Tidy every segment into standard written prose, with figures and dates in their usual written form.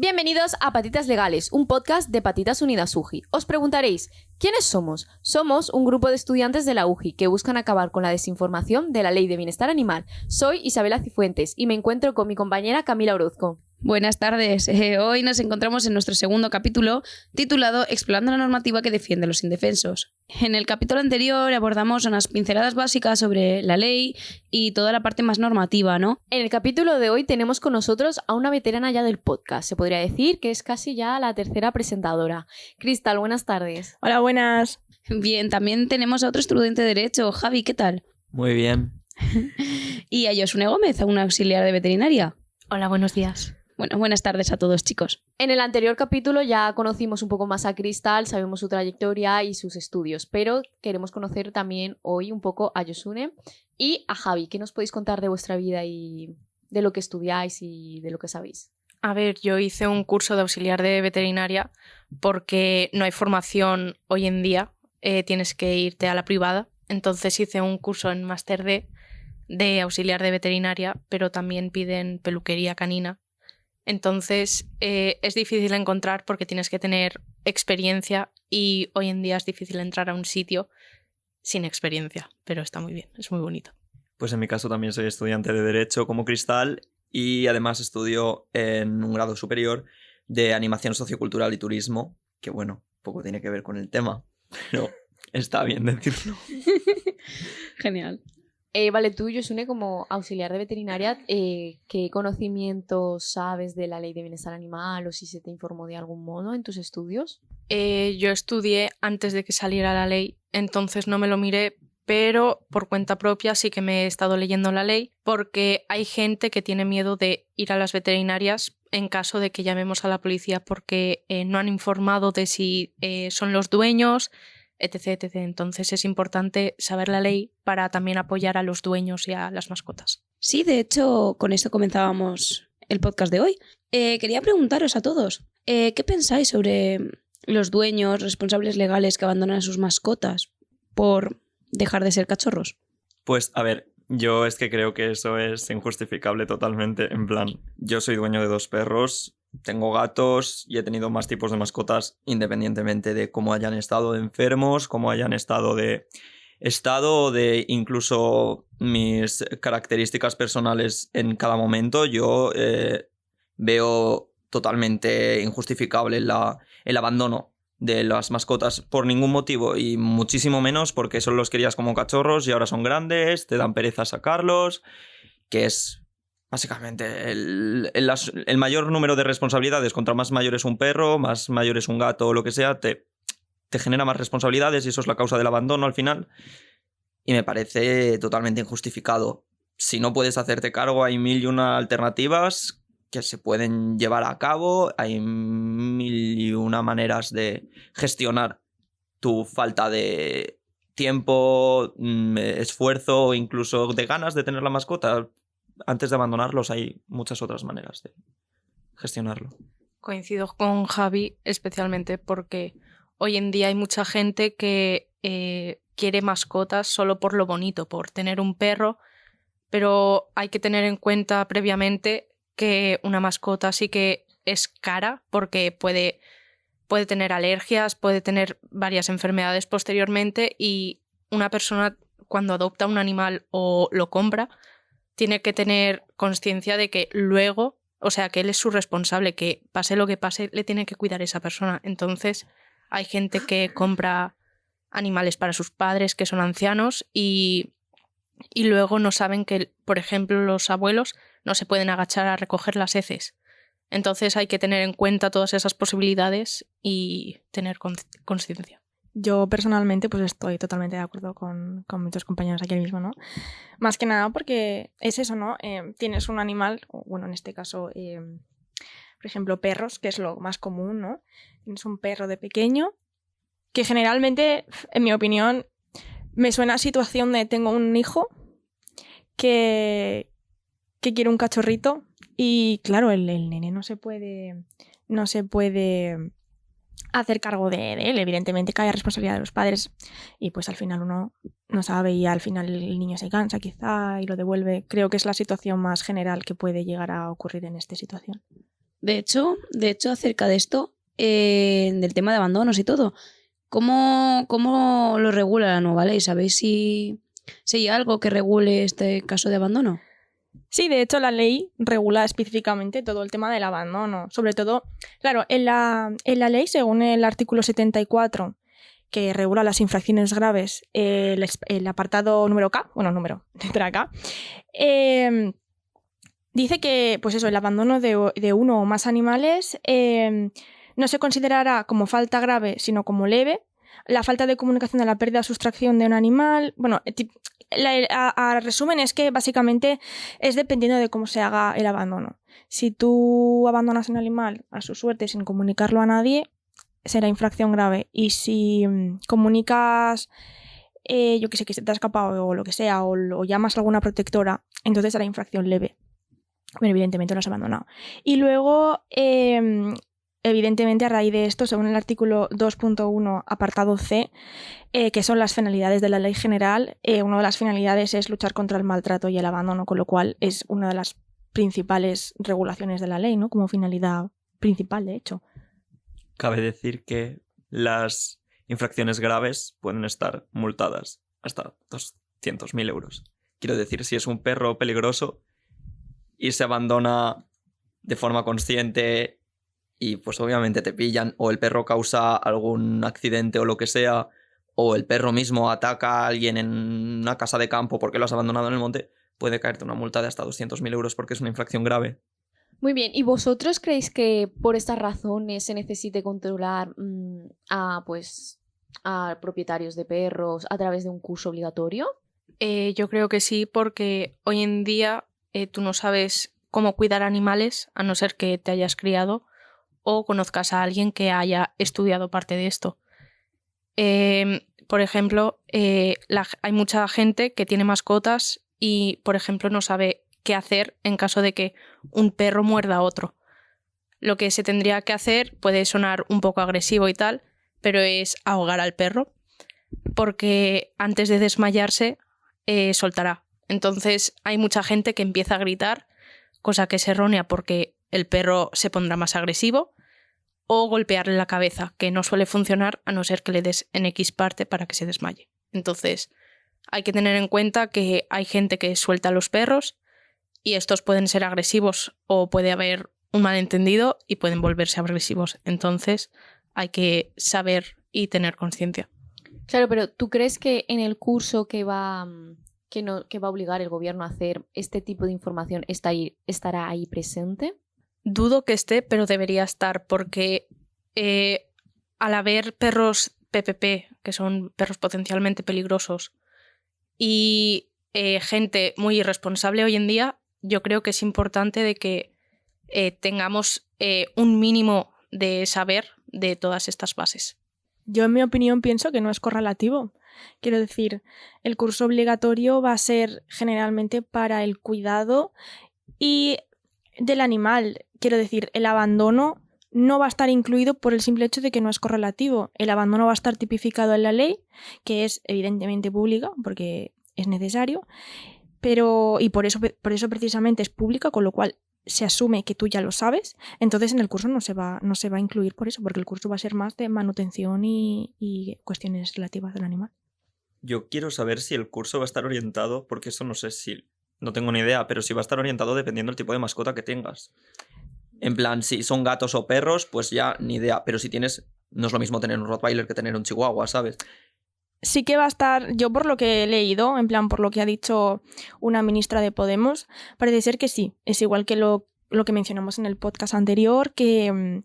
Bienvenidos a Patitas Legales, un podcast de Patitas Unidas UGI. Os preguntaréis, ¿quiénes somos? Somos un grupo de estudiantes de la UGI que buscan acabar con la desinformación de la Ley de Bienestar Animal. Soy Isabela Cifuentes y me encuentro con mi compañera Camila Orozco. Buenas tardes. Hoy nos encontramos en nuestro segundo capítulo titulado Explorando la normativa que defiende a los indefensos. En el capítulo anterior abordamos unas pinceladas básicas sobre la ley y toda la parte más normativa, ¿no? En el capítulo de hoy tenemos con nosotros a una veterana ya del podcast. Se podría decir que es casi ya la tercera presentadora. Cristal, buenas tardes. Hola, buenas. Bien, también tenemos a otro estudiante de Derecho. Javi, ¿qué tal? Muy bien. Y a Josune Gómez, a una auxiliar de veterinaria. Hola, buenos días. Bueno, buenas tardes a todos, chicos. En el anterior capítulo ya conocimos un poco más a Cristal, sabemos su trayectoria y sus estudios, pero queremos conocer también hoy un poco a Josune y a Javi. ¿Qué nos podéis contar de vuestra vida y de lo que estudiáis y de lo que sabéis? A ver, yo hice un curso de auxiliar de veterinaria porque no hay formación hoy en día, tienes que irte a la privada. Entonces hice un curso en Máster D de auxiliar de veterinaria, pero también piden peluquería canina. Entonces es difícil encontrar porque tienes que tener experiencia y hoy en día es difícil entrar a un sitio sin experiencia, pero está muy bien, es muy bonito. Pues en mi caso también soy estudiante de Derecho como Cristal y además estudio en un grado superior de Animación Sociocultural y Turismo, que bueno, poco tiene que ver con el tema, pero está bien decirlo. Genial. Vale, tú, Josune, como auxiliar de veterinaria, ¿qué conocimientos sabes de la Ley de Bienestar Animal o si se te informó de algún modo en tus estudios? Yo estudié antes de que saliera la ley, entonces no me lo miré, pero por cuenta propia sí que me he estado leyendo la ley porque hay gente que tiene miedo de ir a las veterinarias en caso de que llamemos a la policía porque no han informado de si son los dueños, etc, etc. Entonces es importante saber la ley para también apoyar a los dueños y a las mascotas. Sí, de hecho, con esto comenzábamos el podcast de hoy. Quería preguntaros a todos, ¿qué pensáis sobre los dueños responsables legales que abandonan a sus mascotas por dejar de ser cachorros? Pues a ver, yo es que creo que eso es injustificable totalmente. En plan, yo soy dueño de 2 perros, tengo gatos y he tenido más tipos de mascotas independientemente de cómo hayan estado de enfermos, cómo hayan estado de incluso mis características personales en cada momento. Yo veo totalmente injustificable el abandono de las mascotas por ningún motivo y muchísimo menos porque solo los querías como cachorros y ahora son grandes, te dan pereza sacarlos, que es básicamente el mayor número de responsabilidades. Contra más mayor es un perro, más mayor es un gato o lo que sea, te genera más responsabilidades y eso es la causa del abandono al final. Y me parece totalmente injustificado. Si no puedes hacerte cargo, hay 1001 alternativas que se pueden llevar a cabo, hay 1001 maneras de gestionar tu falta de tiempo, esfuerzo o incluso de ganas de tener la mascota. Antes de abandonarlos hay muchas otras maneras de gestionarlo. Coincido con Javi especialmente porque hoy en día hay mucha gente que quiere mascotas solo por lo bonito, por tener un perro, pero hay que tener en cuenta previamente que una mascota sí que es cara porque puede tener alergias, puede tener varias enfermedades posteriormente y una persona cuando adopta un animal o lo compra tiene que tener conciencia de que luego, o sea, que él es su responsable, que pase lo que pase, le tiene que cuidar esa persona. Entonces hay gente que compra animales para sus padres que son ancianos y luego no saben que, por ejemplo, los abuelos no se pueden agachar a recoger las heces. Entonces hay que tener en cuenta todas esas posibilidades y tener conciencia. Yo personalmente pues estoy totalmente de acuerdo con muchos compañeros aquí mismo, ¿no? Más que nada porque es eso, ¿no? Tienes un animal, bueno, en este caso, por ejemplo, perros, que es lo más común, ¿no? Tienes un perro de pequeño que generalmente, en mi opinión, me suena a situación de tengo un hijo que quiere un cachorrito y claro, el nene no se puede hacer cargo de él, evidentemente cae responsabilidad de los padres y pues al final uno no sabe y al final el niño se cansa quizá y lo devuelve. Creo que es la situación más general que puede llegar a ocurrir en esta situación. De hecho, acerca de esto, del tema de abandonos y todo, ¿cómo lo regula la nueva ley? ¿Sabéis si hay algo que regule este caso de abandono? Sí, de hecho la ley regula específicamente todo el tema del abandono. Sobre todo, claro, en la ley, según el artículo 74, que regula las infracciones graves, el apartado número K, letra K, dice que, pues eso, el abandono de uno o más animales no se considerará como falta grave, sino como leve. La falta de comunicación de la pérdida o sustracción de un animal, bueno, a resumen es que básicamente es dependiendo de cómo se haga el abandono. Si tú abandonas un animal a su suerte sin comunicarlo a nadie, será infracción grave. Y si comunicas, yo que sé, que se te ha escapado o lo que sea, o llamas a alguna protectora, entonces será infracción leve. Pero evidentemente lo has abandonado. Y luego, evidentemente, a raíz de esto, según el artículo 2.1, apartado C, que son las finalidades de la ley general, una de las finalidades es luchar contra el maltrato y el abandono, con lo cual es una de las principales regulaciones de la ley, ¿no? Como finalidad principal, de hecho. Cabe decir que las infracciones graves pueden estar multadas hasta 200.000 euros. Quiero decir, si es un perro peligroso y se abandona de forma consciente y pues obviamente te pillan, o el perro causa algún accidente o lo que sea, o el perro mismo ataca a alguien en una casa de campo porque lo has abandonado en el monte, puede caerte una multa de hasta 200.000 euros porque es una infracción grave. Muy bien, ¿y vosotros creéis que por estas razones se necesite controlar a propietarios de perros a través de un curso obligatorio? Yo creo que sí, porque hoy en día tú no sabes cómo cuidar animales, a no ser que te hayas criado o conozcas a alguien que haya estudiado parte de esto. Por ejemplo, hay mucha gente que tiene mascotas y, por ejemplo, no sabe qué hacer en caso de que un perro muerda a otro. Lo que se tendría que hacer puede sonar un poco agresivo y tal, pero es ahogar al perro, porque antes de desmayarse soltará. Entonces hay mucha gente que empieza a gritar, cosa que es errónea porque el perro se pondrá más agresivo, o golpearle la cabeza, que no suele funcionar a no ser que le des en X parte para que se desmaye. Entonces hay que tener en cuenta que hay gente que suelta a los perros y estos pueden ser agresivos o puede haber un malentendido y pueden volverse agresivos. Entonces hay que saber y tener conciencia. Claro, pero ¿tú crees que en el curso que va a obligar el gobierno a hacer este tipo de información estará ahí presente? Dudo que esté, pero debería estar, porque al haber perros PPP, que son perros potencialmente peligrosos, y gente muy irresponsable hoy en día, yo creo que es importante de que tengamos un mínimo de saber de todas estas bases. Yo, en mi opinión, pienso que no es correlativo. Quiero decir, el curso obligatorio va a ser generalmente para el cuidado y del animal. Quiero decir, el abandono no va a estar incluido por el simple hecho de que no es correlativo. El abandono va a estar tipificado en la ley, que es evidentemente pública, porque es necesario, y por eso precisamente es pública, con lo cual se asume que tú ya lo sabes. Entonces en el curso no se va a incluir por eso, porque el curso va a ser más de manutención y cuestiones relativas del animal. Yo quiero saber si el curso va a estar orientado, porque eso no tengo ni idea, pero si va a estar orientado dependiendo del tipo de mascota que tengas. En plan, si son gatos o perros, pues ya ni idea. Pero si no es lo mismo tener un Rottweiler que tener un Chihuahua, ¿sabes? Sí que va a estar, yo por lo que he leído, en plan por lo que ha dicho una ministra de Podemos, parece ser que sí. Es igual que lo que mencionamos en el podcast anterior, que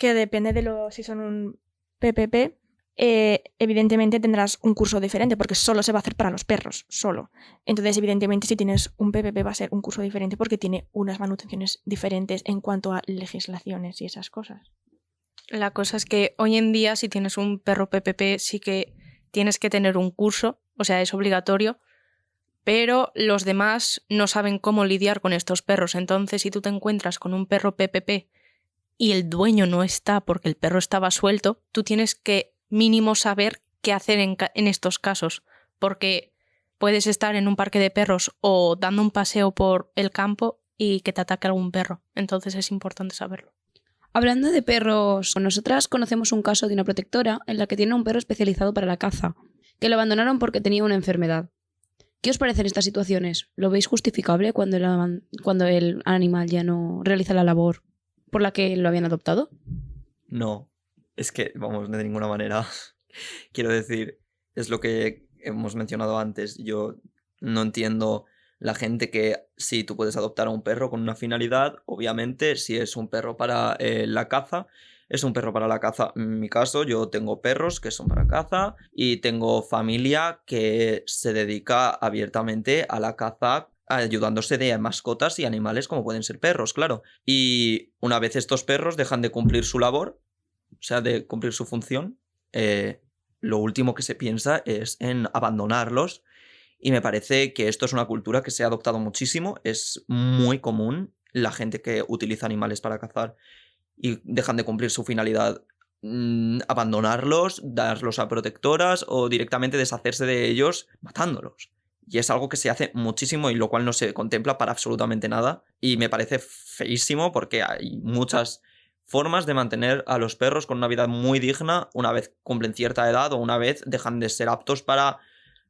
depende de si son un PPP, evidentemente tendrás un curso diferente porque solo se va a hacer para los perros, solo. Entonces, evidentemente, si tienes un PPP va a ser un curso diferente porque tiene unas manutenciones diferentes en cuanto a legislaciones y esas cosas. La cosa es que hoy en día, si tienes un perro PPP, sí que tienes que tener un curso, o sea, es obligatorio, pero los demás no saben cómo lidiar con estos perros. Entonces, si tú te encuentras con un perro PPP y el dueño no está porque el perro estaba suelto, tú tienes que mínimo saber qué hacer en estos casos, porque puedes estar en un parque de perros o dando un paseo por el campo y que te ataque algún perro. Entonces es importante saberlo. Hablando de perros, nosotras conocemos un caso de una protectora en la que tiene un perro especializado para la caza, que lo abandonaron porque tenía una enfermedad. ¿Qué os parecen estas situaciones? ¿Lo veis justificable cuando el animal ya no realiza la labor por la que lo habían adoptado? No, es que, vamos, de ninguna manera. Quiero decir, es lo que hemos mencionado antes. Yo no entiendo la gente que sí, tú puedes adoptar a un perro con una finalidad. Obviamente, si es un perro para la caza, es un perro para la caza. En mi caso, yo tengo perros que son para caza y tengo familia que se dedica abiertamente a la caza, ayudándose de mascotas y animales como pueden ser perros, claro. Y una vez estos perros dejan de cumplir su labor, o sea, de cumplir su función, lo último que se piensa es en abandonarlos. Y me parece que esto es una cultura que se ha adoptado muchísimo. Es muy común la gente que utiliza animales para cazar y dejan de cumplir su finalidad, abandonarlos, darlos a protectoras o directamente deshacerse de ellos matándolos. Y es algo que se hace muchísimo y lo cual no se contempla para absolutamente nada. Y me parece feísimo porque hay muchas formas de mantener a los perros con una vida muy digna una vez cumplen cierta edad o una vez dejan de ser aptos para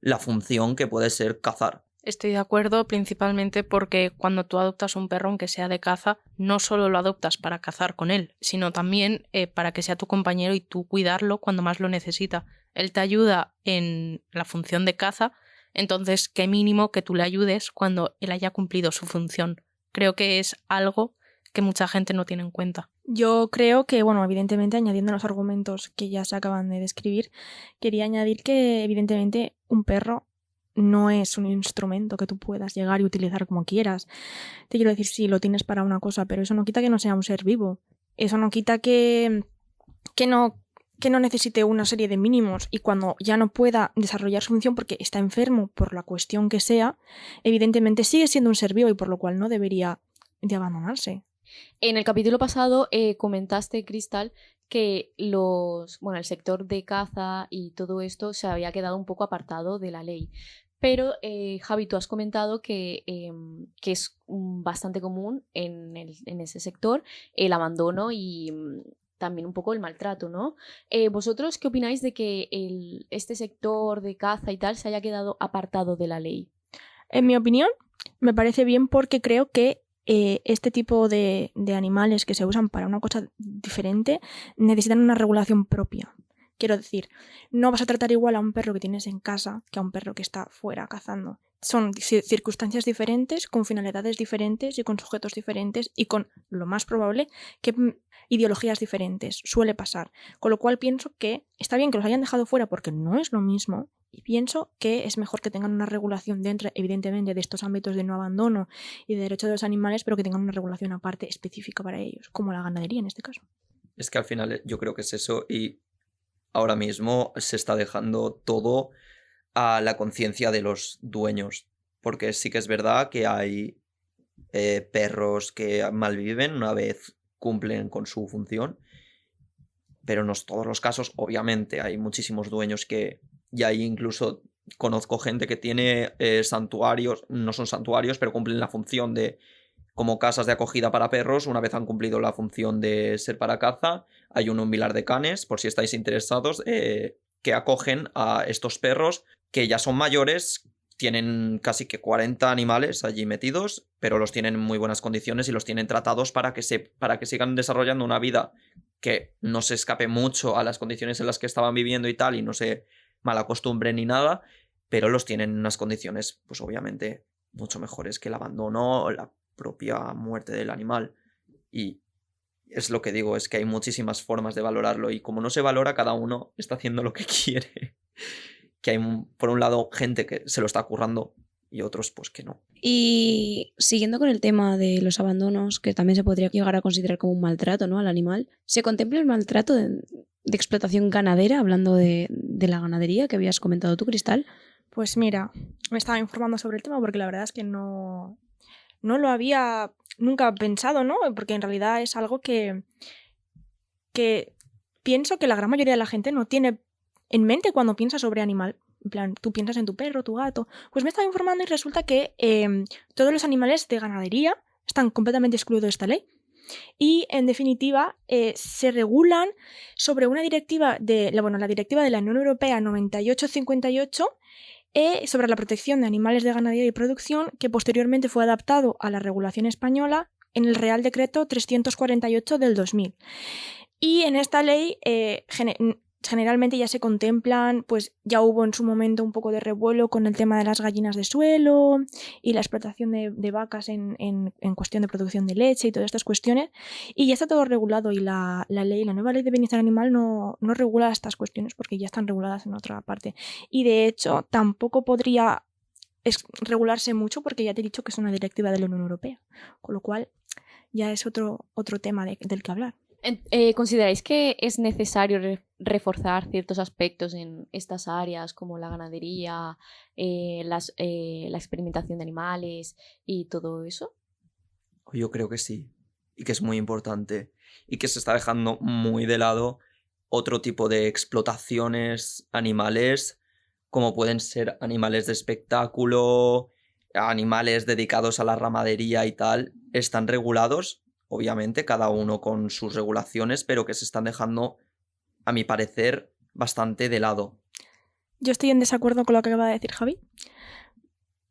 la función que puede ser cazar. Estoy de acuerdo, principalmente porque cuando tú adoptas un perro, aunque sea de caza, no solo lo adoptas para cazar con él, sino también para que sea tu compañero y tú cuidarlo cuando más lo necesita. Él te ayuda en la función de caza, entonces qué mínimo que tú le ayudes cuando él haya cumplido su función. Creo que es algo que mucha gente no tiene en cuenta. Yo creo que, bueno, evidentemente, añadiendo los argumentos que ya se acaban de describir, quería añadir que, evidentemente, un perro no es un instrumento que tú puedas llegar y utilizar como quieras. Te quiero decir, sí, lo tienes para una cosa, pero eso no quita que no sea un ser vivo. Eso no quita que no necesite una serie de mínimos y cuando ya no pueda desarrollar su función porque está enfermo por la cuestión que sea, evidentemente sigue siendo un ser vivo y por lo cual no debería de abandonarse. En el capítulo pasado comentaste, Cristal, que el sector de caza y todo esto se había quedado un poco apartado de la ley. Pero, Javi, tú has comentado que es bastante común en ese sector el abandono y también un poco el maltrato, ¿no? ¿Vosotros qué opináis de que este sector de caza y tal se haya quedado apartado de la ley? En mi opinión, me parece bien porque creo que este tipo de animales que se usan para una cosa diferente necesitan una regulación propia. Quiero decir, no vas a tratar igual a un perro que tienes en casa que a un perro que está fuera cazando. Son circunstancias diferentes, con finalidades diferentes y con sujetos diferentes y con, lo más probable, que ideologías diferentes. Suele pasar. Con lo cual pienso que está bien que los hayan dejado fuera porque no es lo mismo. Y pienso que es mejor que tengan una regulación dentro, evidentemente, de estos ámbitos de no abandono y de derechos de los animales, pero que tengan una regulación aparte específica para ellos, como la ganadería en este caso. Es que al final yo creo que es eso y ahora mismo se está dejando todo a la conciencia de los dueños. Porque sí que es verdad que hay perros que malviven una vez cumplen con su función, pero no es todos los casos. Obviamente hay muchísimos dueños que... Y ahí incluso conozco gente que tiene santuarios, no son santuarios, pero cumplen la función de como casas de acogida para perros. Una vez han cumplido la función de ser para caza, hay un Vilar de Canes, por si estáis interesados, que acogen a estos perros que ya son mayores, tienen casi que 40 animales allí metidos, pero los tienen en muy buenas condiciones y los tienen tratados para que sigan desarrollando una vida que no se escape mucho a las condiciones en las que estaban viviendo y tal, y no se mala costumbre ni nada, pero los tienen en unas condiciones, pues obviamente, mucho mejores que el abandono o la propia muerte del animal. Y es lo que digo, es que hay muchísimas formas de valorarlo y como no se valora, cada uno está haciendo lo que quiere. Que hay, por un lado, gente que se lo está currando y otros, pues que no. Y siguiendo con el tema de los abandonos, que también se podría llegar a considerar como un maltrato, ¿no?, al animal, ¿se contempla el maltrato de explotación ganadera, hablando de la ganadería que habías comentado tú, Cristal? Pues mira, me estaba informando sobre el tema porque la verdad es que no lo había nunca pensado, ¿no? Porque en realidad es algo que pienso que la gran mayoría de la gente no tiene en mente cuando piensa sobre animal. En plan, tú piensas en tu perro, tu gato. Pues me estaba informando y resulta que todos los animales de ganadería están completamente excluidos de esta ley. Y, en definitiva, se regulan sobre una directiva la directiva de la Unión Europea 98/58 sobre la protección de animales de ganadería y producción, que posteriormente fue adaptado a la regulación española en el Real Decreto 348 del 2000. Y en esta ley generalmente ya se contemplan, pues ya hubo en su momento un poco de revuelo con el tema de las gallinas de suelo y la explotación de vacas en cuestión de producción de leche y todas estas cuestiones, y ya está todo regulado, y la nueva ley de bienestar animal no regula estas cuestiones porque ya están reguladas en otra parte, y de hecho tampoco podría regularse mucho porque ya te he dicho que es una directiva de la Unión Europea, con lo cual ya es otro tema del que hablar. ¿Consideráis que es necesario reforzar ciertos aspectos en estas áreas como la ganadería, la experimentación de animales y todo eso? Yo creo que sí, y que es muy importante, y que se está dejando muy de lado otro tipo de explotaciones animales, como pueden ser animales de espectáculo, animales dedicados a la ramadería y tal. Están regulados, obviamente, cada uno con sus regulaciones, pero que se están dejando, a mi parecer, bastante de lado. Yo estoy en desacuerdo con lo que acaba de decir Javi,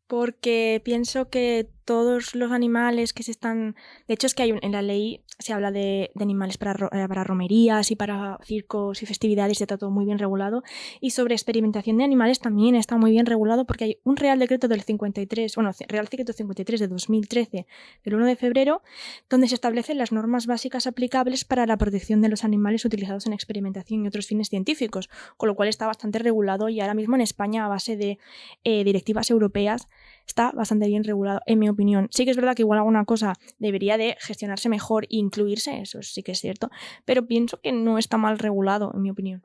porque pienso que todos los animales que se están... De hecho, es que en la ley se habla de animales para romerías y para circos y festividades, ya está todo muy bien regulado. Y sobre experimentación de animales también está muy bien regulado, porque hay un Real Decreto del 53, Real Decreto 53 de 2013, del 1 de febrero, donde se establecen las normas básicas aplicables para la protección de los animales utilizados en experimentación y otros fines científicos, con lo cual está bastante regulado, y ahora mismo en España, a base de directivas europeas, está bastante bien regulado, en mi opinión. Sí que es verdad que igual alguna cosa debería de gestionarse mejor e incluirse, eso sí que es cierto, pero pienso que no está mal regulado, en mi opinión.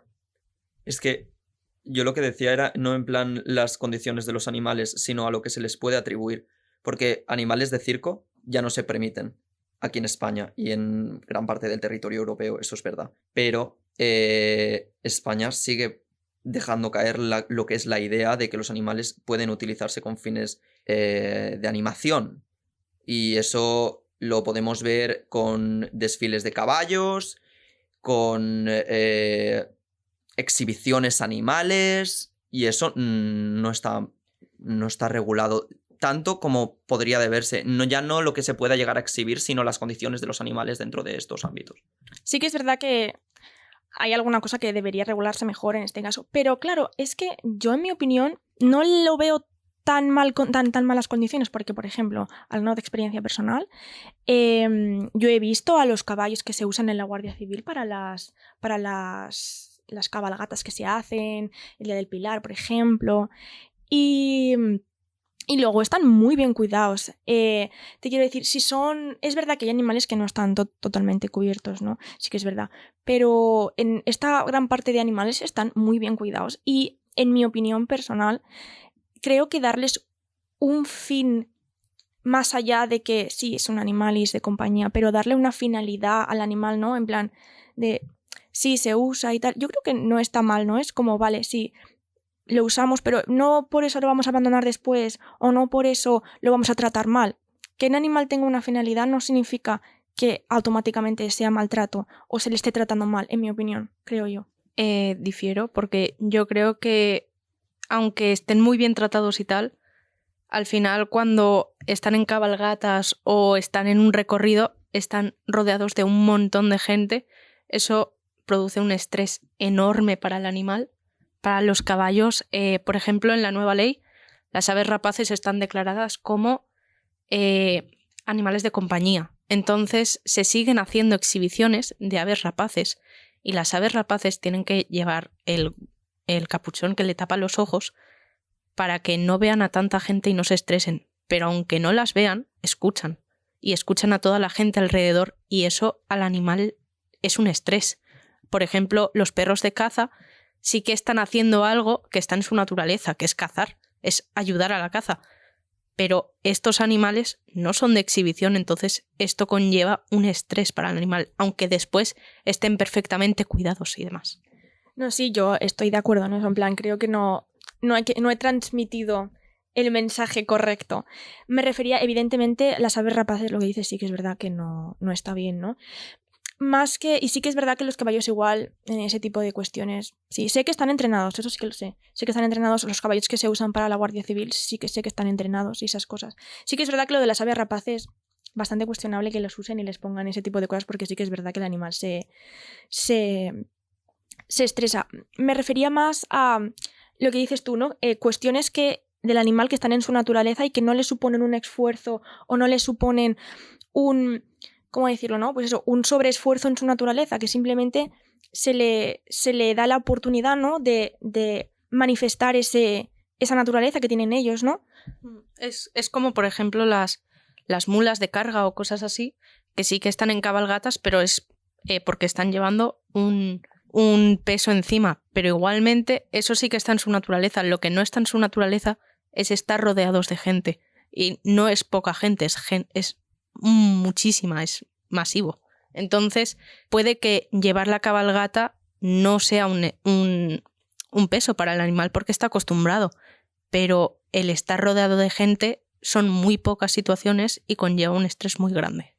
Es que yo lo que decía era no en plan las condiciones de los animales, sino a lo que se les puede atribuir, porque animales de circo ya no se permiten aquí en España y en gran parte del territorio europeo, eso es verdad, pero España sigue dejando caer lo que es la idea de que los animales pueden utilizarse con fines de animación. Y eso lo podemos ver con desfiles de caballos, con exhibiciones animales, y eso no está regulado tanto como podría deberse. Ya no lo que se pueda llegar a exhibir, sino las condiciones de los animales dentro de estos ámbitos. Sí que es verdad que hay alguna cosa que debería regularse mejor en este caso, pero claro, es que yo, en mi opinión, no lo veo tan malas condiciones, porque, por ejemplo, hablando de experiencia personal, yo he visto a los caballos que se usan en la Guardia Civil para las cabalgatas que se hacen, el Día del Pilar, por ejemplo, y luego están muy bien cuidados. Te quiero decir, es verdad que hay animales que no están totalmente cubiertos, ¿no? Sí que es verdad. Pero en esta gran parte de animales están muy bien cuidados. Y, en mi opinión personal, creo que darles un fin más allá de que sí, es un animal y es de compañía, pero darle una finalidad al animal, ¿no? En plan de sí, se usa y tal. Yo creo que no está mal, ¿no? Es como, vale, sí, lo usamos, pero no por eso lo vamos a abandonar después, o no por eso lo vamos a tratar mal. Que un animal tenga una finalidad no significa que automáticamente sea maltrato o se le esté tratando mal, en mi opinión, creo yo. Difiero, porque yo creo que aunque estén muy bien tratados y tal, al final cuando están en cabalgatas o están en un recorrido, están rodeados de un montón de gente. Eso produce un estrés enorme para el animal. Para los caballos, por ejemplo, en la nueva ley, las aves rapaces están declaradas como animales de compañía. Entonces se siguen haciendo exhibiciones de aves rapaces, y las aves rapaces tienen que llevar el capuchón que le tapa los ojos para que no vean a tanta gente y no se estresen. Pero aunque no las vean, escuchan. Y escuchan a toda la gente alrededor, y eso al animal es un estrés. Por ejemplo, los perros de caza sí que están haciendo algo que está en su naturaleza, que es cazar, es ayudar a la caza. Pero estos animales no son de exhibición, entonces esto conlleva un estrés para el animal, aunque después estén perfectamente cuidados y demás. No, sí, yo estoy de acuerdo, ¿no? En plan, creo que no he transmitido el mensaje correcto. Me refería, evidentemente, las aves rapaces, lo que dices sí que es verdad que no está bien, ¿no? Más que, y sí que es verdad que los caballos igual, en ese tipo de cuestiones, sí, sé que están entrenados, eso sí que lo sé. Sé que están entrenados, los caballos que se usan para la Guardia Civil, sí que sé que están entrenados y esas cosas. Sí que es verdad que lo de las aves rapaces, bastante cuestionable que los usen y les pongan ese tipo de cosas, porque sí que es verdad que el animal se estresa. Me refería más a lo que dices tú, ¿no? Cuestiones del animal que están en su naturaleza y que no le suponen un esfuerzo o no le suponen un... ¿Cómo decirlo, no? Pues eso, un sobreesfuerzo en su naturaleza, que simplemente se le da la oportunidad, ¿no? De manifestar esa naturaleza que tienen ellos, ¿no? Es como, por ejemplo, las mulas de carga o cosas así, que sí que están en cabalgatas, pero es porque están llevando un peso encima. Pero igualmente, eso sí que está en su naturaleza. Lo que no está en su naturaleza es estar rodeados de gente. Y no es poca gente, es muchísima, es masivo. Entonces, puede que llevar la cabalgata no sea un peso para el animal porque está acostumbrado, pero el estar rodeado de gente son muy pocas situaciones y conlleva un estrés muy grande.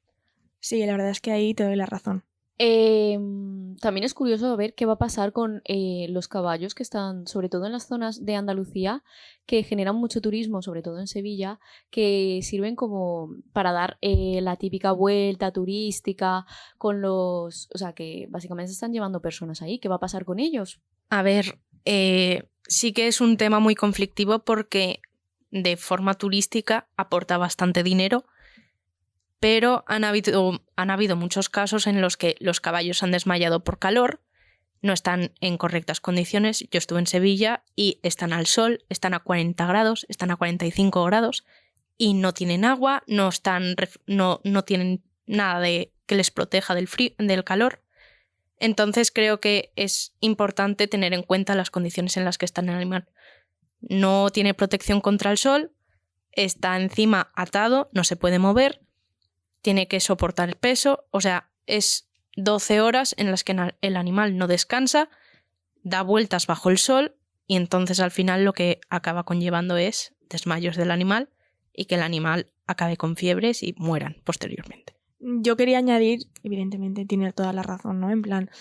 Sí, la verdad es que ahí te doy la razón. También es curioso ver qué va a pasar con los caballos que están, sobre todo en las zonas de Andalucía, que generan mucho turismo, sobre todo en Sevilla, que sirven como para dar la típica vuelta turística con los... O sea, que básicamente se están llevando personas ahí. ¿Qué va a pasar con ellos? A ver, sí que es un tema muy conflictivo porque de forma turística aporta bastante dinero, pero han habido muchos casos en los que los caballos han desmayado por calor, no están en correctas condiciones. Yo estuve en Sevilla y están al sol, están a 40 grados, están a 45 grados y no tienen agua, no tienen nada que les proteja del calor. Entonces creo que es importante tener en cuenta las condiciones en las que está el animal. No tiene protección contra el sol, está encima atado, no se puede mover, tiene que soportar el peso, o sea, es 12 horas en las que el animal no descansa, da vueltas bajo el sol y entonces al final lo que acaba conllevando es desmayos del animal y que el animal acabe con fiebres y mueran posteriormente. Yo quería añadir, evidentemente tiene toda la razón, ¿no? En plan,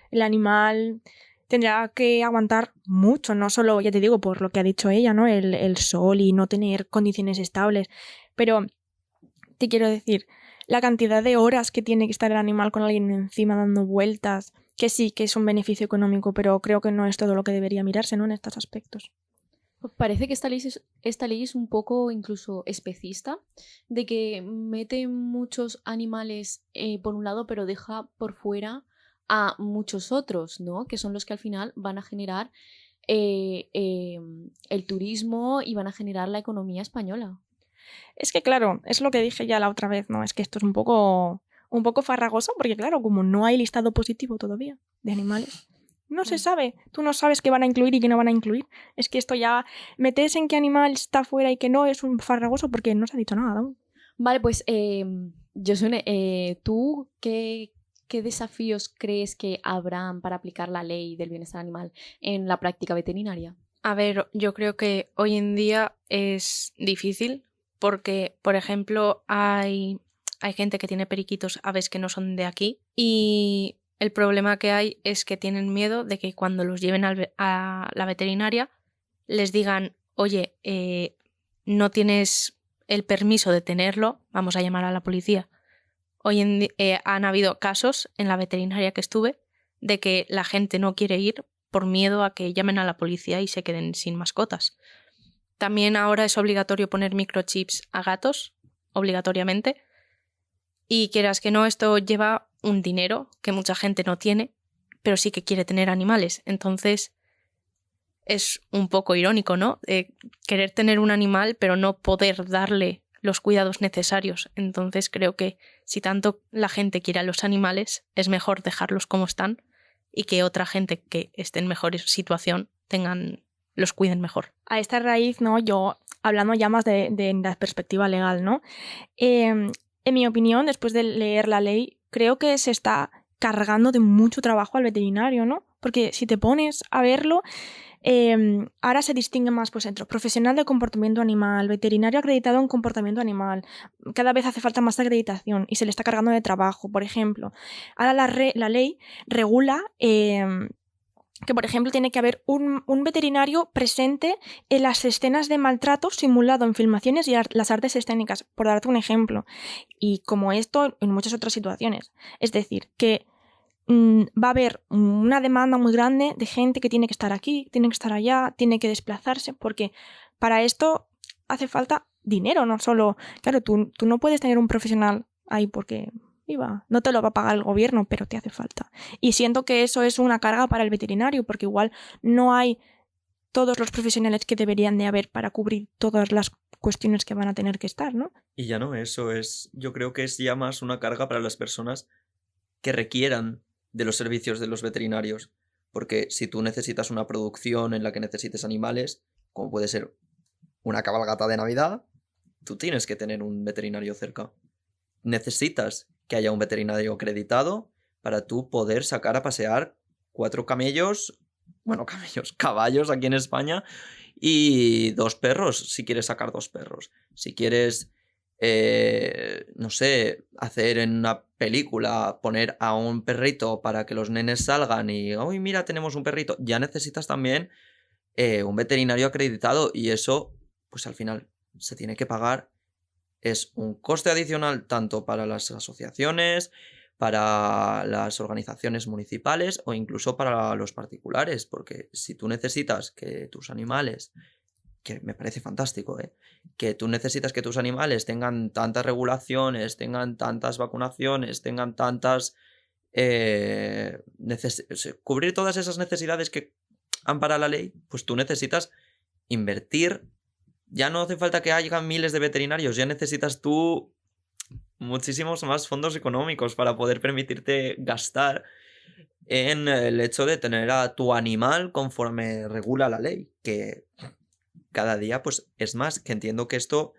el animal tendrá que aguantar mucho, no solo, ya te digo, por lo que ha dicho ella, ¿no? El sol y no tener condiciones estables, pero te quiero decir, la cantidad de horas que tiene que estar el animal con alguien encima dando vueltas, que sí, que es un beneficio económico, pero creo que no es todo lo que debería mirarse, ¿no? En estos aspectos. Parece que esta ley es un poco incluso especista, de que mete muchos animales por un lado, pero deja por fuera a muchos otros, ¿no? Que son los que al final van a generar el turismo y van a generar la economía española. Es que claro, es lo que dije ya la otra vez, ¿no? Es que esto es un poco farragoso, porque claro, como no hay listado positivo todavía de animales, no se sabe. Tú no sabes qué van a incluir y qué no van a incluir. Es que esto ya metes en qué animal está fuera y qué no es un farragoso porque no se ha dicho nada aún. Vale, pues Josune, ¿tú qué desafíos crees que habrán para aplicar la ley del bienestar animal en la práctica veterinaria? A ver, yo creo que hoy en día es difícil porque, por ejemplo, hay gente que tiene periquitos, aves que no son de aquí, y el problema que hay es que tienen miedo de que cuando los lleven a la veterinaria les digan, oye, no tienes el permiso de tenerlo, vamos a llamar a la policía. Hoy han habido casos en la veterinaria que estuve de que la gente no quiere ir por miedo a que llamen a la policía y se queden sin mascotas. También ahora es obligatorio poner microchips a gatos, obligatoriamente. Y quieras que no, esto lleva un dinero que mucha gente no tiene, pero sí que quiere tener animales. Entonces es un poco irónico, ¿no? Querer tener un animal, pero no poder darle los cuidados necesarios. Entonces creo que si tanto la gente quiere a los animales, es mejor dejarlos como están y que otra gente que esté en mejor situación los cuiden mejor. A esta raíz, ¿no? Yo, hablando ya más de la perspectiva legal, ¿no? En mi opinión, después de leer la ley, creo que se está cargando de mucho trabajo al veterinario, ¿no? Porque si te pones a verlo, ahora se distingue más pues entre profesional de comportamiento animal, veterinario acreditado en comportamiento animal. Cada vez hace falta más acreditación y se le está cargando de trabajo. Por ejemplo, ahora la ley regula que, por ejemplo, tiene que haber un veterinario presente en las escenas de maltrato simulado en filmaciones y las artes escénicas, por darte un ejemplo. Y como esto, en muchas otras situaciones. Es decir, que va a haber una demanda muy grande de gente que tiene que estar aquí, tiene que estar allá, tiene que desplazarse, porque para esto hace falta dinero, no solo... Claro, tú no puedes tener un profesional ahí porque... no te lo va a pagar el gobierno, pero te hace falta. Y siento que eso es una carga para el veterinario, porque igual no hay todos los profesionales que deberían de haber para cubrir todas las cuestiones que van a tener que estar, ¿no? Y ya no, eso es... Yo creo que es ya más una carga para las personas que requieran de los servicios de los veterinarios. Porque si tú necesitas una producción en la que necesites animales, como puede ser una cabalgata de Navidad, tú tienes que tener un veterinario cerca. Necesitas que haya un veterinario acreditado para tú poder sacar a pasear 4 camellos, caballos aquí en España, y 2 perros, si quieres sacar 2 perros. Si quieres, no sé, hacer en una película, poner a un perrito para que los nenes salgan y, ¡uy, mira, tenemos un perrito! Ya necesitas también un veterinario acreditado y eso, pues al final, se tiene que pagar. Es un coste adicional tanto para las asociaciones, para las organizaciones municipales o incluso para los particulares, porque si tú necesitas que tus animales, que me parece fantástico, que tú necesitas que tus animales tengan tantas regulaciones, tengan tantas vacunaciones, tengan tantas... cubrir todas esas necesidades que ampara la ley, pues tú necesitas invertir. Ya no hace falta que haya miles de veterinarios, ya necesitas tú muchísimos más fondos económicos para poder permitirte gastar en el hecho de tener a tu animal conforme regula la ley, que cada día pues es más, que entiendo que esto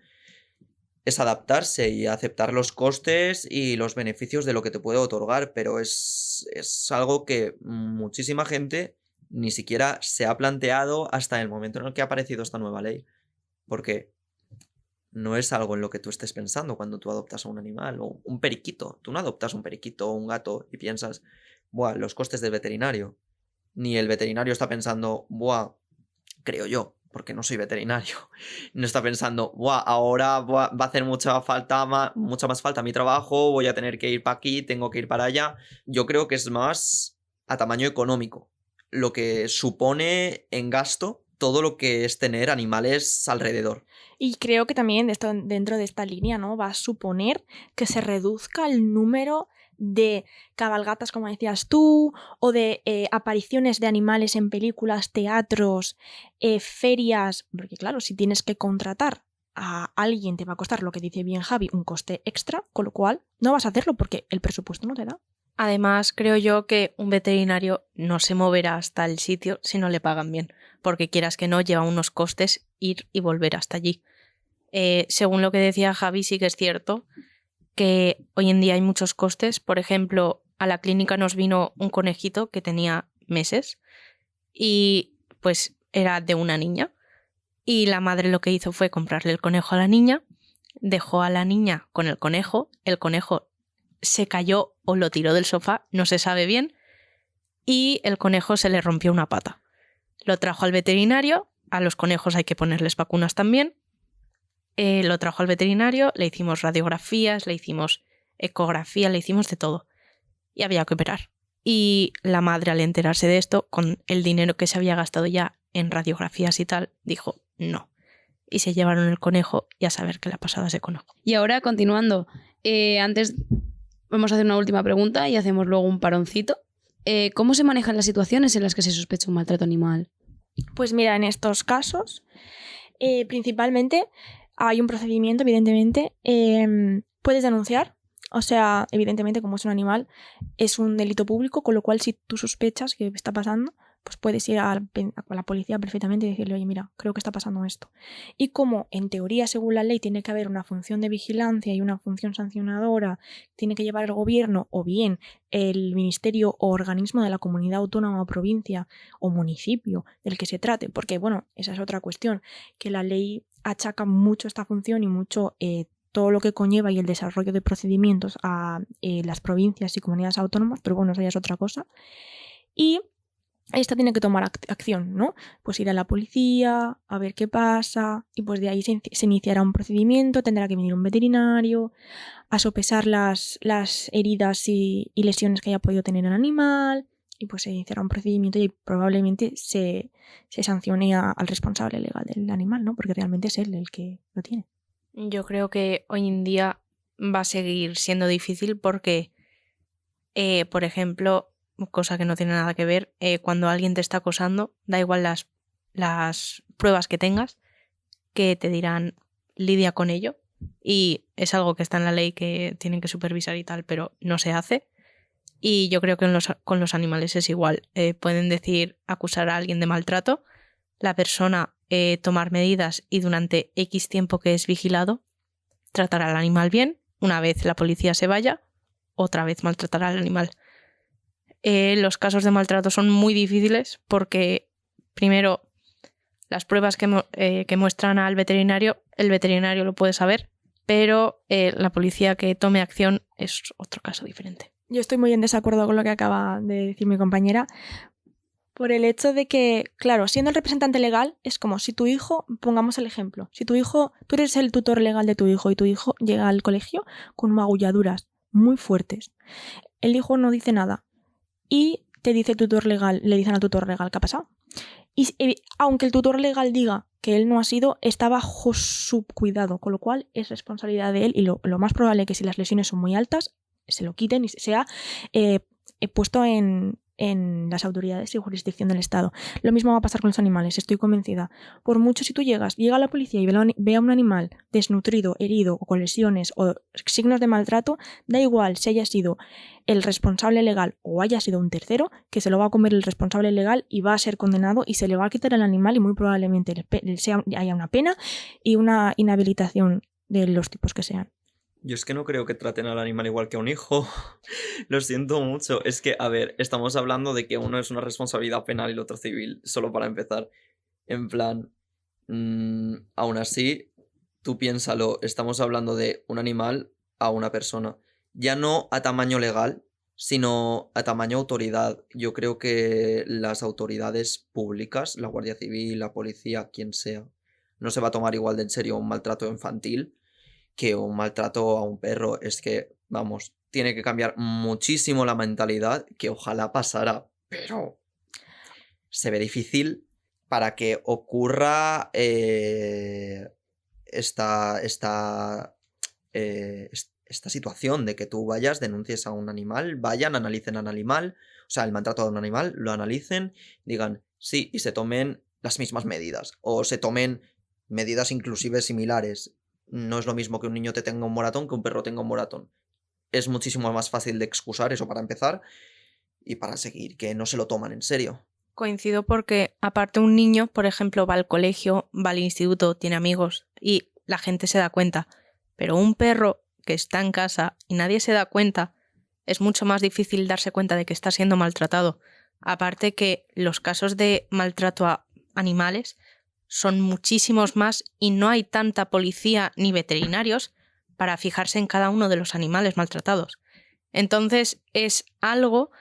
es adaptarse y aceptar los costes y los beneficios de lo que te puede otorgar, pero es algo que muchísima gente ni siquiera se ha planteado hasta el momento en el que ha aparecido esta nueva ley. Porque no es algo en lo que tú estés pensando cuando tú adoptas a un animal o un periquito. Tú no adoptas un periquito o un gato y piensas, buah, los costes del veterinario. Ni el veterinario está pensando, buah, creo yo, porque no soy veterinario. No está pensando, buah, ahora va a hacer mucha más falta mi trabajo, voy a tener que ir para aquí, tengo que ir para allá. Yo creo que es más a tamaño económico lo que supone en gasto todo lo que es tener animales alrededor. Y creo que también dentro de esta línea, ¿no? Va a suponer que se reduzca el número de cabalgatas, como decías tú, o de apariciones de animales en películas, teatros, ferias, porque claro, si tienes que contratar a alguien te va a costar, lo que dice bien Javi, un coste extra, con lo cual no vas a hacerlo porque el presupuesto no te da. Además, creo yo que un veterinario no se moverá hasta el sitio si no le pagan bien, porque quieras que no, lleva unos costes ir y volver hasta allí. Según lo que decía Javi, sí que es cierto que hoy en día hay muchos costes. Por ejemplo, a la clínica nos vino un conejito que tenía meses y pues era de una niña. Y la madre lo que hizo fue comprarle el conejo a la niña, dejó a la niña con el conejo se cayó o lo tiró del sofá, no se sabe bien, y el conejo se le rompió una pata. Lo trajo al veterinario, a los conejos hay que ponerles vacunas también, lo trajo al veterinario, le hicimos radiografías, le hicimos ecografía, le hicimos de todo, y había que operar. Y la madre, al enterarse de esto, con el dinero que se había gastado ya en radiografías y tal, dijo no. Y se llevaron el conejo y a saber qué le ha pasado a ese conejo. Y ahora, continuando, antes vamos a hacer una última pregunta y hacemos luego un paroncito. ¿Cómo se manejan las situaciones en las que se sospecha un maltrato animal? Pues mira, en estos casos, principalmente hay un procedimiento, evidentemente. Puedes denunciar, o sea, evidentemente como es un animal, es un delito público, con lo cual si tú sospechas que está pasando, pues puedes ir a la policía perfectamente y decirle, oye, mira, creo que está pasando esto. Y como en teoría, según la ley, tiene que haber una función de vigilancia y una función sancionadora, tiene que llevar el gobierno o bien el ministerio o organismo de la comunidad autónoma o provincia o municipio del que se trate, porque bueno, esa es otra cuestión, que la ley achaca mucho esta función y mucho todo lo que conlleva y el desarrollo de procedimientos a las provincias y comunidades autónomas, pero bueno, eso ya es otra cosa. Y esta tiene que tomar acción, ¿no? Pues ir a la policía, a ver qué pasa, y pues de ahí se iniciará un procedimiento, tendrá que venir un veterinario a sopesar las heridas y lesiones que haya podido tener el animal, y pues se iniciará un procedimiento y probablemente se sancione al responsable legal del animal, ¿no? Porque realmente es él el que lo tiene. Yo creo que hoy en día va a seguir siendo difícil porque, por ejemplo, cosa que no tiene nada que ver, cuando alguien te está acosando, da igual las pruebas que tengas, que te dirán lidia con ello, y es algo que está en la ley que tienen que supervisar y tal, pero no se hace. Y yo creo que con los animales es igual. Pueden decir acusar a alguien de maltrato, la persona tomar medidas y durante X tiempo que es vigilado, tratar al animal bien. Una vez la policía se vaya, otra vez maltratar al animal. Los casos de maltrato son muy difíciles porque, primero, las pruebas que muestran al veterinario, el veterinario lo puede saber, pero la policía que tome acción es otro caso diferente. Yo estoy muy en desacuerdo con lo que acaba de decir mi compañera, por el hecho de que, claro, siendo el representante legal, es como si tu hijo, pongamos el ejemplo, si tu hijo, tú eres el tutor legal de tu hijo y tu hijo llega al colegio con magulladuras muy fuertes. El hijo no dice nada y te dice el tutor legal, le dicen al tutor legal qué ha pasado. Y aunque el tutor legal diga que él no ha sido, está bajo su cuidado, con lo cual es responsabilidad de él y lo más probable es que si las lesiones son muy altas, se lo quiten y sea puesto en las autoridades y jurisdicción del Estado. Lo mismo va a pasar con los animales, estoy convencida. Por mucho si tú llega la policía y ve a un animal desnutrido, herido o con lesiones o signos de maltrato, da igual si haya sido el responsable legal o haya sido un tercero, que se lo va a comer el responsable legal y va a ser condenado y se le va a quitar el animal y muy probablemente haya una pena y una inhabilitación de los tipos que sean. Yo es que no creo que traten al animal igual que a un hijo. Lo siento mucho. Es que, a ver, estamos hablando de que uno es una responsabilidad penal y el otro civil, solo para empezar. En plan, aún así, tú piénsalo, estamos hablando de un animal a una persona. Ya no a tamaño legal, sino a tamaño autoridad. Yo creo que las autoridades públicas, la Guardia Civil, la policía, quien sea, no se va a tomar igual de en serio un maltrato infantil que un maltrato a un perro. Es que, vamos, tiene que cambiar muchísimo la mentalidad, que ojalá pasara, pero se ve difícil para que ocurra esta situación de que tú vayas, denuncies a un animal, vayan, analicen al animal, o sea, el maltrato a un animal, lo analicen, digan sí, y se tomen las mismas medidas, o se tomen medidas inclusive similares. No es lo mismo que un niño te tenga un moratón que un perro tenga un moratón. Es muchísimo más fácil de excusar eso para empezar y para seguir, que no se lo toman en serio. Coincido porque, aparte, un niño, por ejemplo, va al colegio, va al instituto, tiene amigos y la gente se da cuenta. Pero un perro que está en casa y nadie se da cuenta, es mucho más difícil darse cuenta de que está siendo maltratado. Aparte que los casos de maltrato a animales son muchísimos más y no hay tanta policía ni veterinarios para fijarse en cada uno de los animales maltratados. Entonces es algo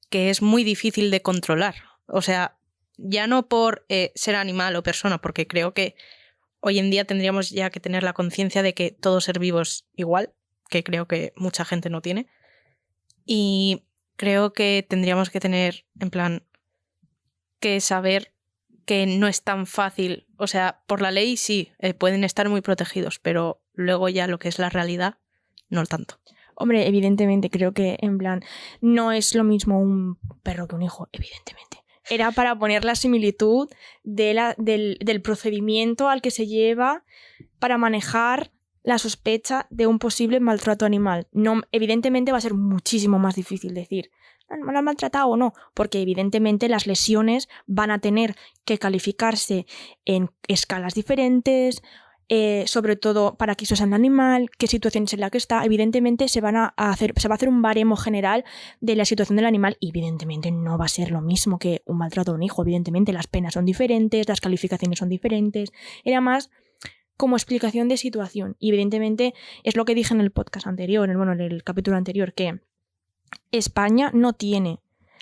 que es muy difícil de controlar. O sea, ya no por ser animal o persona, porque creo que hoy en día tendríamos ya que tener la conciencia de que todo ser vivo es igual, que creo que mucha gente no tiene. Y creo que tendríamos que tener, en plan, que saber que no es tan fácil. O sea, por la ley sí, pueden estar muy protegidos, pero luego ya lo que es la realidad, no tanto. Hombre, evidentemente, creo que, en plan, no es lo mismo un perro que un hijo, evidentemente. Era para poner la similitud del procedimiento al que se lleva para manejar la sospecha de un posible maltrato animal. No, evidentemente va a ser muchísimo más difícil decir ¿lo han maltratado o no? Porque evidentemente las lesiones van a tener que calificarse en escalas diferentes, sobre todo para qué es el animal, qué situación es en la que está. Evidentemente se va a hacer un baremo general de la situación del animal y evidentemente no va a ser lo mismo que un maltrato a un hijo. Evidentemente las penas son diferentes, las calificaciones son diferentes. Era más como explicación de situación. Y evidentemente es lo que dije en el podcast anterior, en el capítulo anterior, que España no tiene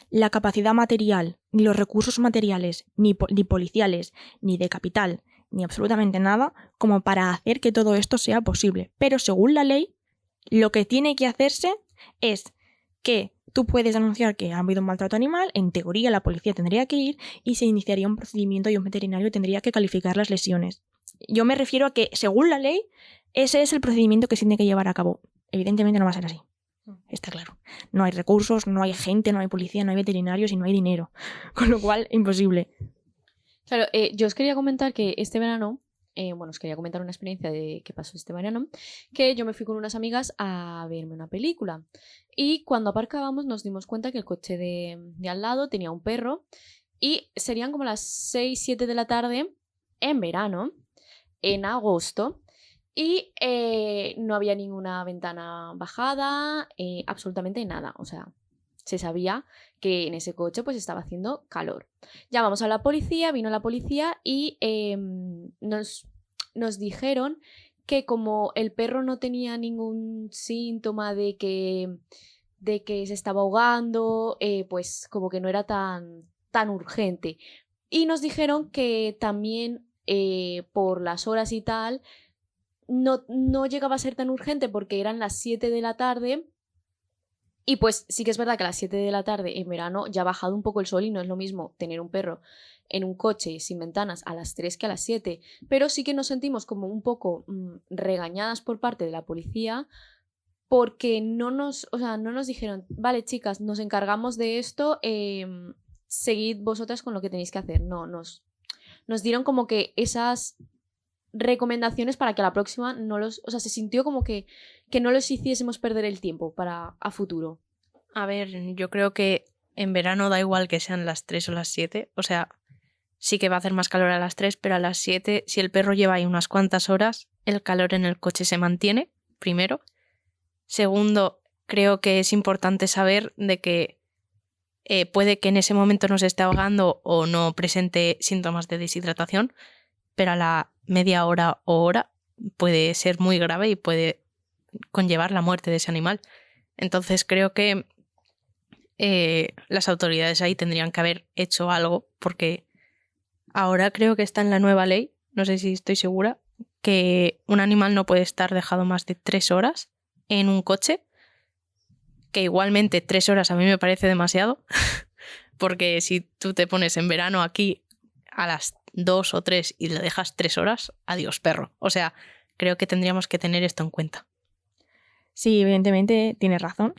la capacidad material, ni los recursos materiales, ni policiales, ni de capital, ni absolutamente nada, como para hacer que todo esto sea posible. Pero según la ley, lo que tiene que hacerse es que tú puedes denunciar que ha habido un maltrato animal, en teoría la policía tendría que ir y se iniciaría un procedimiento y un veterinario tendría que calificar las lesiones. Yo me refiero a que, según la ley, ese es el procedimiento que se tiene que llevar a cabo. Evidentemente no va a ser así. Está claro. No hay recursos, no hay gente, no hay policía, no hay veterinarios y no hay dinero. Con lo cual, imposible. Claro, yo os quería comentar que este verano, os quería comentar una experiencia que pasó este verano, que yo me fui con unas amigas a verme una película. Y cuando aparcábamos nos dimos cuenta que el coche de al lado tenía un perro y serían como las 6, 7 de la tarde en verano, en agosto, y no había ninguna ventana bajada, absolutamente nada. O sea, se sabía que en ese coche pues estaba haciendo calor. Llamamos a la policía, vino la policía y nos dijeron que como el perro no tenía ningún síntoma de que se estaba ahogando, pues como que no era tan urgente. Y nos dijeron que también por las horas y tal no llegaba a ser tan urgente porque eran las 7 de la tarde. Y pues sí que es verdad que a las 7 de la tarde en verano ya ha bajado un poco el sol y no es lo mismo tener un perro en un coche sin ventanas a las 3 que a las 7. Pero sí que nos sentimos como un poco regañadas por parte de la policía porque no nos dijeron, vale chicas, nos encargamos de esto, seguid vosotras con lo que tenéis que hacer. No, nos dieron como que esas recomendaciones para que a la próxima se sintió como que no los hiciésemos perder el tiempo para a futuro. A ver, yo creo que en verano da igual que sean las 3 o las 7, o sea, sí que va a hacer más calor a las 3, pero a las 7, si el perro lleva ahí unas cuantas horas, el calor en el coche se mantiene, primero. Segundo, creo que es importante saber de que puede que en ese momento no se esté ahogando o no presente síntomas de deshidratación, pero a la media hora o hora puede ser muy grave y puede conllevar la muerte de ese animal. Entonces creo que las autoridades ahí tendrían que haber hecho algo, porque ahora creo que está en la nueva ley, no sé si estoy segura, que un animal no puede estar dejado más de 3 horas en un coche, que igualmente 3 horas a mí me parece demasiado, porque si tú te pones en verano aquí a las 2 o 3 y le dejas 3 horas, adiós perro. O sea, creo que tendríamos que tener esto en cuenta. Sí, evidentemente tienes razón.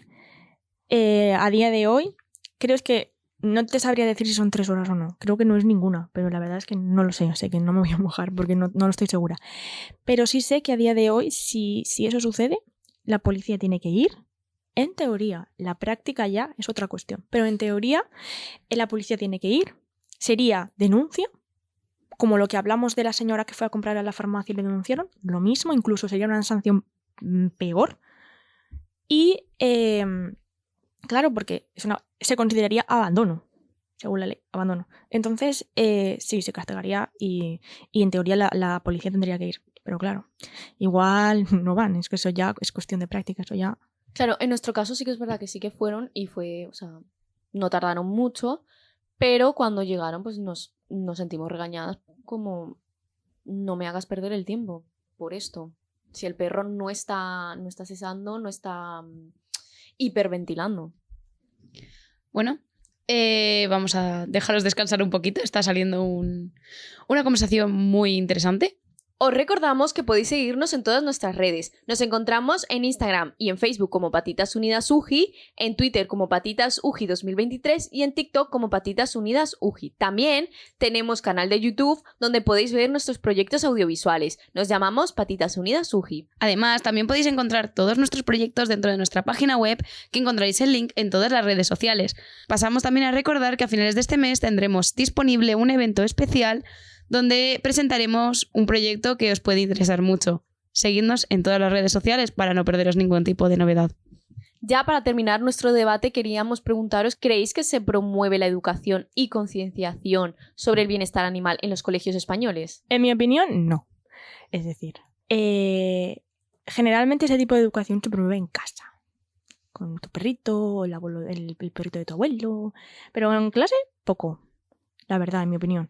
A día de hoy, creo que no te sabría decir si son 3 horas o no. Creo que no es ninguna, pero la verdad es que no lo sé. Sé que no me voy a mojar porque no lo estoy segura. Pero sí sé que a día de hoy, si eso sucede, la policía tiene que ir. En teoría, la práctica ya es otra cuestión. Pero en teoría, la policía tiene que ir. Sería denuncia, como lo que hablamos de la señora que fue a comprar a la farmacia y le denunciaron. Lo mismo, incluso sería una sanción peor. Y claro, porque se consideraría abandono, según la ley, abandono. Entonces, sí, se castigaría y en teoría la policía tendría que ir. Pero claro, igual no van, es que eso ya es cuestión de práctica, eso ya... Claro, en nuestro caso sí que es verdad que sí que fueron y fue, o sea, no tardaron mucho, pero cuando llegaron pues nos sentimos regañadas como no me hagas perder el tiempo por esto. Si el perro no está cesando, no está hiperventilando. Bueno, vamos a dejaros descansar un poquito. Está saliendo una conversación muy interesante. Os recordamos que podéis seguirnos en todas nuestras redes. Nos encontramos en Instagram y en Facebook como Patitas Unidas UGI, en Twitter como Patitas UGI 2023 y en TikTok como Patitas Unidas UGI. También tenemos canal de YouTube donde podéis ver nuestros proyectos audiovisuales. Nos llamamos Patitas Unidas UGI. Además, también podéis encontrar todos nuestros proyectos dentro de nuestra página web, que encontraréis el link en todas las redes sociales. Pasamos también a recordar que a finales de este mes tendremos disponible un evento especial donde presentaremos un proyecto que os puede interesar mucho. Seguidnos en todas las redes sociales para no perderos ningún tipo de novedad. Ya para terminar nuestro debate queríamos preguntaros, ¿creéis que se promueve la educación y concienciación sobre el bienestar animal en los colegios españoles? En mi opinión, no. Es decir, generalmente ese tipo de educación se promueve en casa, con tu perrito, el perrito de tu abuelo, pero en clase, poco, la verdad, en mi opinión.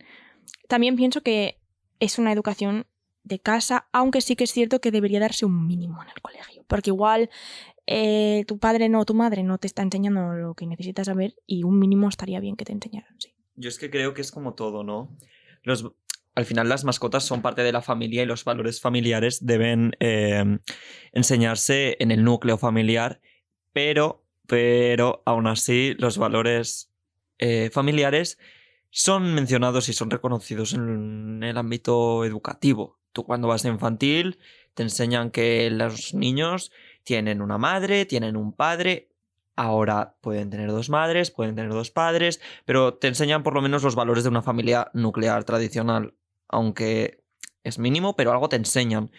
También pienso que es una educación de casa, aunque sí que es cierto que debería darse un mínimo en el colegio, porque igual tu padre o tu madre no te está enseñando lo que necesitas saber y un mínimo estaría bien que te enseñaran, sí. Yo es que creo que es como todo, ¿no? Al final las mascotas son parte de la familia y los valores familiares deben enseñarse en el núcleo familiar, pero aún así los valores familiares son mencionados y son reconocidos en el ámbito educativo. Tú cuando vas a infantil te enseñan que los niños tienen una madre, tienen un padre. Ahora pueden tener 2 madres, pueden tener 2 padres, pero te enseñan por lo menos los valores de una familia nuclear tradicional, aunque es mínimo, pero algo te enseñan.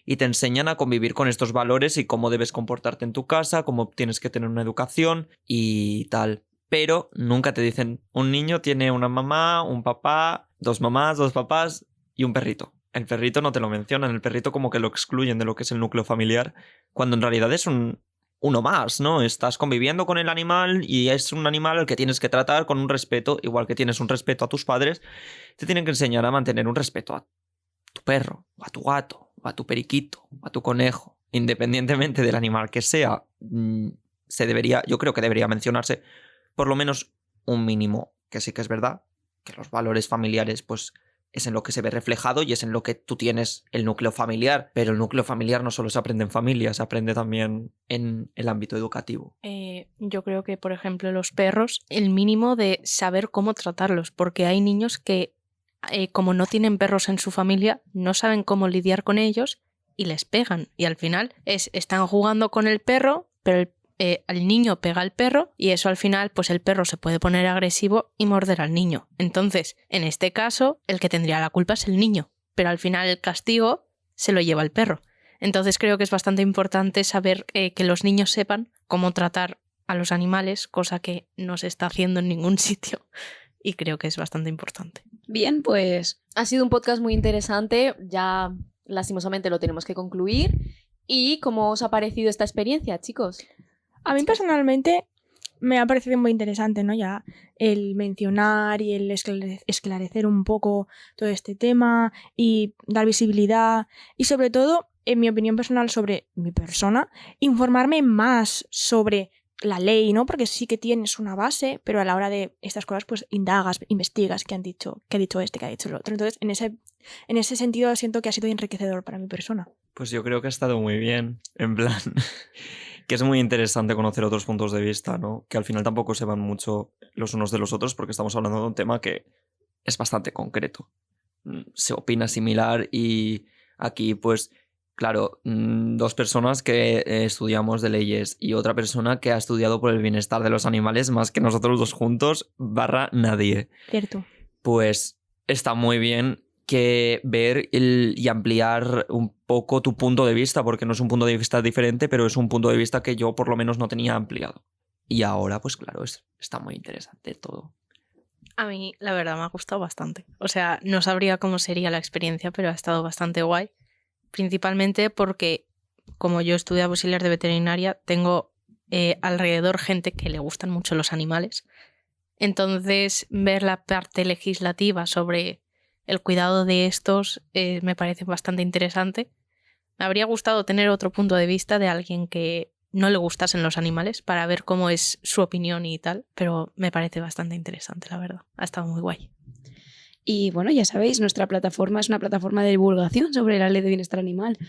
Y te enseñan a convivir con estos valores y cómo debes comportarte en tu casa, cómo tienes que tener una educación y tal. Pero nunca te dicen, un niño tiene una mamá, un papá, 2 mamás, 2 papás y un perrito. El perrito no te lo mencionan, el perrito como que lo excluyen de lo que es el núcleo familiar, cuando en realidad es uno más, ¿no? Estás conviviendo con el animal y es un animal al que tienes que tratar con un respeto, igual que tienes un respeto a tus padres, te tienen que enseñar a mantener un respeto a tu perro, o a tu gato, o a tu periquito, o a tu conejo, independientemente del animal que sea. Yo creo que debería mencionarse por lo menos un mínimo, que sí que es verdad, que los valores familiares pues es en lo que se ve reflejado y es en lo que tú tienes el núcleo familiar, pero el núcleo familiar no solo se aprende en familia, se aprende también en el ámbito educativo. Yo creo que, por ejemplo, los perros, el mínimo de saber cómo tratarlos, porque hay niños que, como no tienen perros en su familia, no saben cómo lidiar con ellos y les pegan. Y al final están jugando con el perro, pero el niño pega al perro y eso al final pues el perro se puede poner agresivo y morder al niño. Entonces, en este caso, el que tendría la culpa es el niño, pero al final el castigo se lo lleva el perro. Entonces creo que es bastante importante saber que los niños sepan cómo tratar a los animales, cosa que no se está haciendo en ningún sitio y creo que es bastante importante. Bien, pues Ha sido un podcast muy interesante, ya lastimosamente lo tenemos que concluir. ¿Y cómo os ha parecido esta experiencia, chicos? A mí personalmente me ha parecido muy interesante, ¿no? Ya el mencionar y el esclarecer un poco todo este tema y dar visibilidad y sobre todo, en mi opinión personal sobre mi persona, informarme más sobre la ley, ¿no? Porque sí que tienes una base, pero a la hora de estas cosas pues indagas, investigas qué ha dicho este, qué ha dicho el otro. Entonces, en ese sentido siento que ha sido enriquecedor para mi persona. Pues yo creo que ha estado muy bien, en plan, que es muy interesante conocer otros puntos de vista, ¿no? Que al final tampoco se van mucho los unos de los otros porque estamos hablando de un tema que es bastante concreto. Se opina similar y aquí, pues, claro, 2 personas que estudiamos de leyes y otra persona que ha estudiado por el bienestar de los animales más que nosotros 2 juntos, nadie. Cierto. Pues está muy bien que ver y ampliar un poco tu punto de vista, porque no es un punto de vista diferente, pero es un punto de vista que yo por lo menos no tenía ampliado. Y ahora, pues claro, está muy interesante todo. A mí, la verdad, me ha gustado bastante. O sea, no sabría cómo sería la experiencia, pero ha estado bastante guay. Principalmente porque, como yo estudio auxiliar de veterinaria, tengo alrededor gente que le gustan mucho los animales. Entonces, ver la parte legislativa sobre el cuidado de estos me parece bastante interesante. Me habría gustado tener otro punto de vista de alguien que no le gustasen los animales para ver cómo es su opinión y tal, pero me parece bastante interesante, la verdad. Ha estado muy guay. Y bueno, ya sabéis, nuestra plataforma es una plataforma de divulgación sobre la ley de bienestar animal.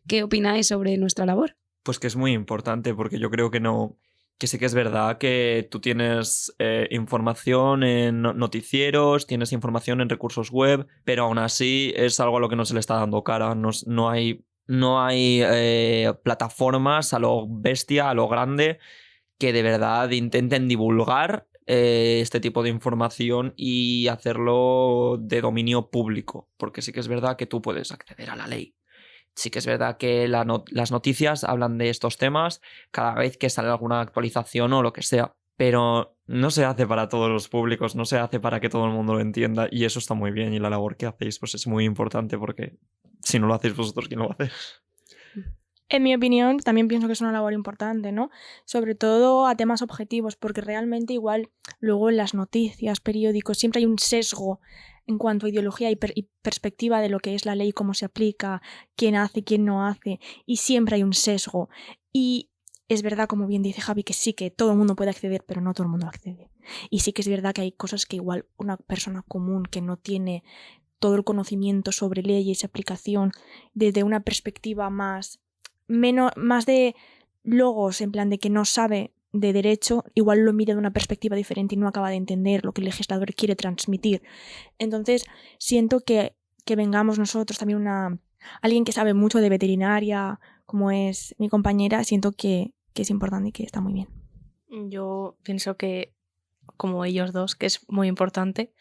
¿Qué opináis sobre nuestra labor? Pues que es muy importante, porque yo creo que no... Que sí que es verdad que tú tienes información en noticieros, tienes información en recursos web, pero aún así es algo a lo que no se le está dando cara. No hay plataformas a lo bestia, a lo grande, que de verdad intenten divulgar este tipo de información y hacerlo de dominio público, porque sí que es verdad que tú puedes acceder a la ley. Sí que es verdad que las noticias hablan de estos temas cada vez que sale alguna actualización o lo que sea, pero no se hace para todos los públicos, no se hace para que todo el mundo lo entienda, y eso está muy bien, y la labor que hacéis pues es muy importante, porque si no lo hacéis vosotros, ¿quién lo va a hacer? En mi opinión, también pienso que es una labor importante, ¿no? Sobre todo a temas objetivos, porque realmente igual luego en las noticias, periódicos, siempre hay un sesgo en cuanto a ideología y perspectiva de lo que es la ley, cómo se aplica, quién hace, quién no hace, y siempre hay un sesgo. Y es verdad, como bien dice Javi, que sí que todo el mundo puede acceder, pero no todo el mundo accede. Y sí que es verdad que hay cosas que igual una persona común que no tiene todo el conocimiento sobre leyes y aplicación desde una perspectiva más de logos, en plan de que no sabe de derecho, igual lo mira de una perspectiva diferente y no acaba de entender lo que el legislador quiere transmitir. Entonces siento que vengamos nosotros también alguien que sabe mucho de veterinaria, como es mi compañera, siento que es importante y que está muy bien. Yo pienso que, como ellos dos, que es muy importante,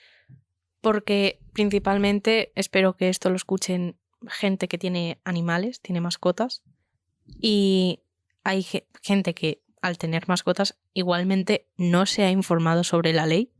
porque principalmente espero que esto lo escuchen gente que tiene animales, tiene mascotas, y hay gente que al tener mascotas igualmente no se ha informado sobre la ley,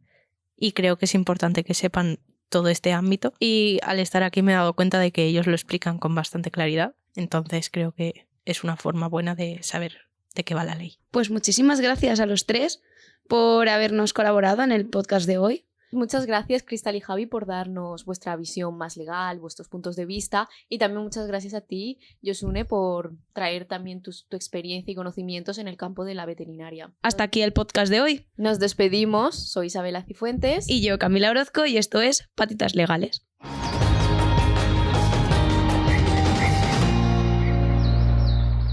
y creo que es importante que sepan todo este ámbito, y al estar aquí me he dado cuenta de que ellos lo explican con bastante claridad, entonces creo que es una forma buena de saber de qué va la ley. Pues muchísimas gracias a los tres por habernos colaborado en el podcast de hoy. Muchas gracias, Cristal y Javi, por darnos vuestra visión más legal, vuestros puntos de vista, y también muchas gracias a ti, Yosune, por traer también tu experiencia y conocimientos en el campo de la veterinaria. Hasta aquí el podcast de hoy. Nos despedimos, soy Isabela Cifuentes. Y yo, Camila Orozco, y esto es Patitas Legales.